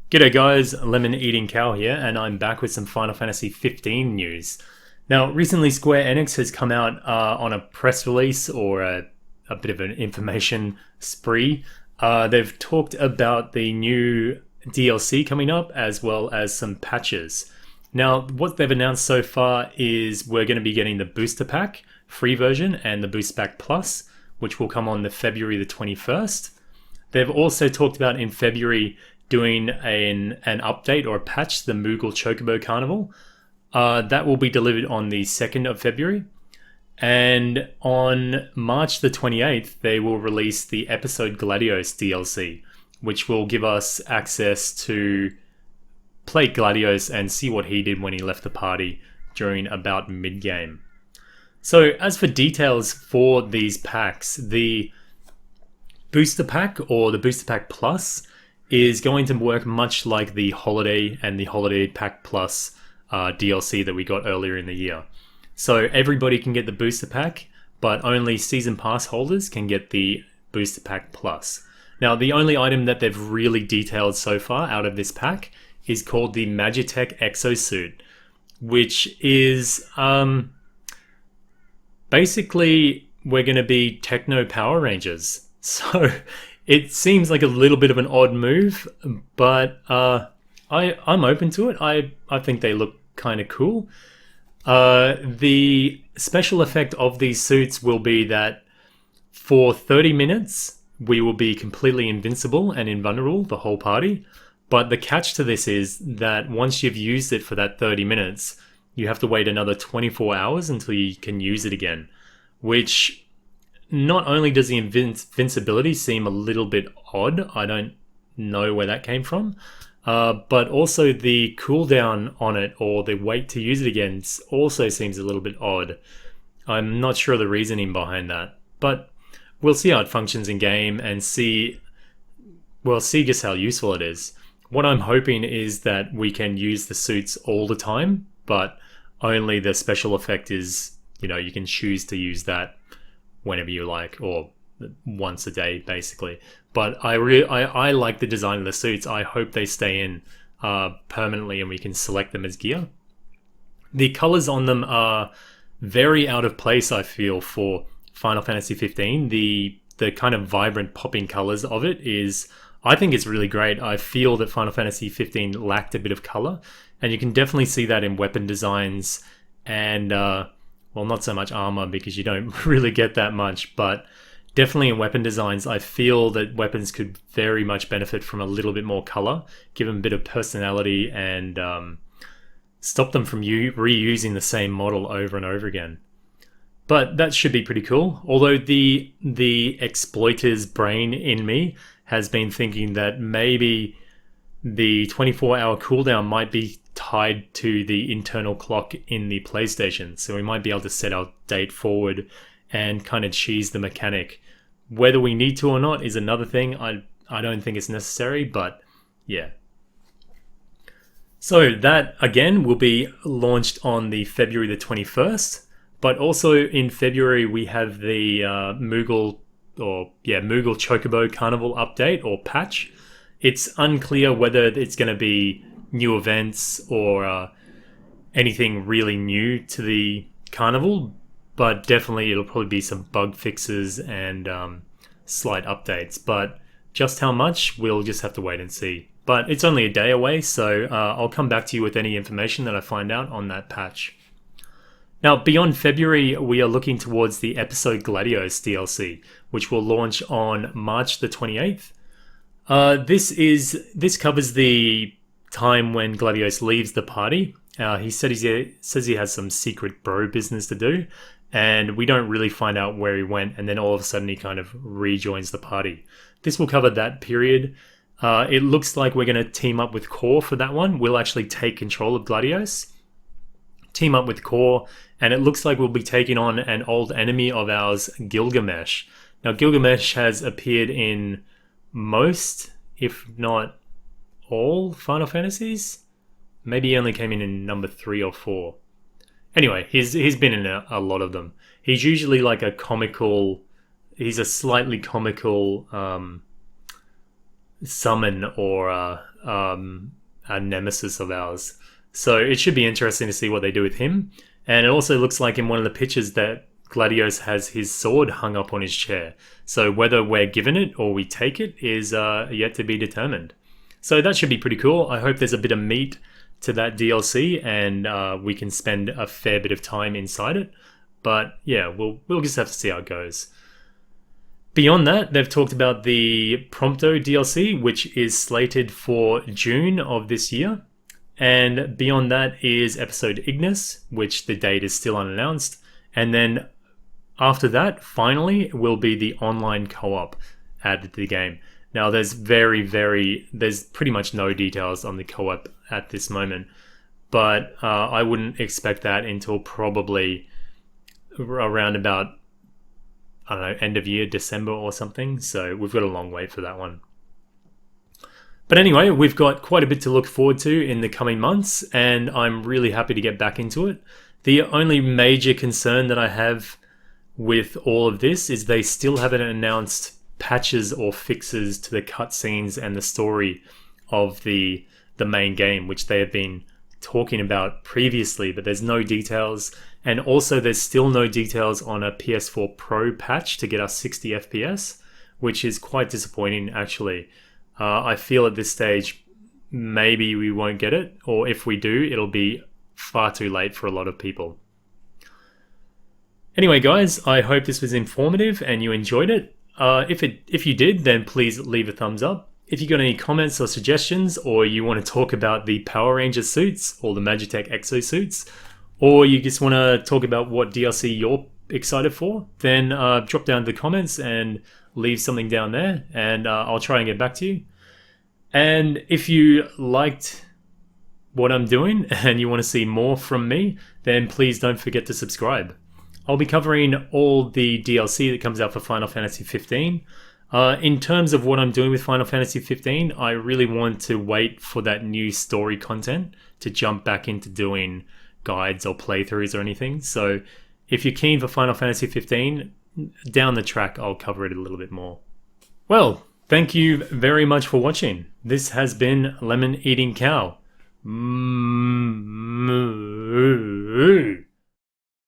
G'day guys, Lemon Eating Cow here, and I'm back with some Final Fantasy 15 news. Now, recently Square Enix has come out on a press release or a bit of an information spree. They've talked about the new DLC coming up as well as some patches. Now, what they've announced so far is we're going to be getting the Booster Pack free version and the Booster Pack Plus, which will come on the February the 21st. They've also talked about in February doing an update or a patch to the Mughal Chocobo Carnival. That will be delivered on the 2nd of February. And on March the 28th, they will release the episode Gladios DLC, which will give us access to play Gladios and see what he did when he left the party during about mid-game. So as for details for these packs, the Booster Pack or the Booster Pack Plus is going to work much like the Holiday and the Holiday Pack Plus DLC that we got earlier in the year. So everybody can get the Booster Pack, but only Season Pass holders can get the Booster Pack Plus. Now, the only item that they've really detailed so far out of this pack is called the Magitek Exosuit, which is basically we're going to be Techno Power Rangers. So it seems like a little bit of an odd move, but I'm open to it. I think they look kind of cool. The special effect of these suits will be that for 30 minutes, we will be completely invincible and invulnerable, the whole party. But the catch to this is that once you've used it for that 30 minutes, you have to wait another 24 hours until you can use it again, which not only does the invincibility seem a little bit odd, I don't know where that came from, but also the cooldown on it or the wait to use it again also seems a little bit odd. I'm not sure the reasoning behind that, but we'll see how it functions in game and see just how useful it is. What I'm hoping is that we can use the suits all the time, but only the special effect is, you can choose to use that whenever you like, or once a day, basically. But I like the design of the suits. I hope they stay in permanently and we can select them as gear. The colors on them are very out of place, I feel, for Final Fantasy 15. The kind of vibrant popping colors of it I think it's really great. I feel that Final Fantasy 15 lacked a bit of color, and you can definitely see that in weapon designs and not so much armor because you don't really get that much, but definitely in weapon designs, I feel that weapons could very much benefit from a little bit more color, give them a bit of personality, and stop them from reusing the same model over and over again. But that should be pretty cool. Although the exploiter's brain in me has been thinking that maybe the 24-hour cooldown might be tied to the internal clock in the PlayStation. So we might be able to set our date forward and kind of cheese the mechanic. Whether we need to or not is another thing. I don't think it's necessary, but yeah. So that, again, will be launched on the February the 21st. But also in February, we have the Mughal Chocobo Carnival update or patch. It's unclear whether it's going to be new events or anything really new to the carnival, but definitely it'll probably be some bug fixes and slight updates. But just how much, we'll just have to wait and see. But it's only a day away, so I'll come back to you with any information that I find out on that patch. Now, beyond February, we are looking towards the episode Gladios DLC, which will launch on March the 28th. This covers the time when Gladios leaves the party. He says he has some secret bro business to do, and we don't really find out where he went, and then all of a sudden he kind of rejoins the party. This will cover that period. It looks like we're going to team up with Core for that one. We'll actually take control of Gladios, team up with Core, and it looks like we'll be taking on an old enemy of ours, Gilgamesh. Now, Gilgamesh has appeared in most, if not all, Final Fantasies. Maybe he only came in number 3 or 4. Anyway, he's been in a lot of them. He's usually like a slightly comical summon or a nemesis of ours. So it should be interesting to see what they do with him. And it also looks like in one of the pictures that Gladios has his sword hung up on his chair. So whether we're given it or we take it is yet to be determined. So that should be pretty cool. I hope there's a bit of meat to that DLC and we can spend a fair bit of time inside it. But yeah, we'll just have to see how it goes. Beyond that, they've talked about the Prompto DLC, which is slated for June of this year. And beyond that is episode Ignis, which the date is still unannounced. And then after that, finally, will be the online co-op added to the game. Now, there's pretty much no details on the co-op at this moment. But I wouldn't expect that until probably around about, I don't know, end of year, December or something. So we've got a long wait for that one. But anyway, we've got quite a bit to look forward to in the coming months, and I'm really happy to get back into it. The only major concern that I have with all of this is they still haven't announced patches or fixes to the cutscenes and the story of the main game, which they have been talking about previously, but there's no details. And also there's still no details on a PS4 Pro patch to get us 60 FPS, which is quite disappointing actually. I feel at this stage maybe we won't get it, or if we do, it'll be far too late for a lot of people. Anyway guys, I hope this was informative and you enjoyed it. If you did, then please leave a thumbs up. If you got any comments or suggestions, or you want to talk about the Power Ranger suits or the Magitek Exosuits, or you just want to talk about what DLC you're excited for, then drop down the comments and leave something down there, and I'll try and get back to you. And if you liked what I'm doing and you want to see more from me, then please don't forget to subscribe. I'll be covering all the DLC that comes out for Final Fantasy 15. In terms of what I'm doing with Final Fantasy 15, I really want to wait for that new story content to jump back into doing guides or playthroughs or anything. So if you're keen for Final Fantasy 15, down the track I'll cover it a little bit more. Well, thank you very much for watching. This has been Lemon Eating Cow.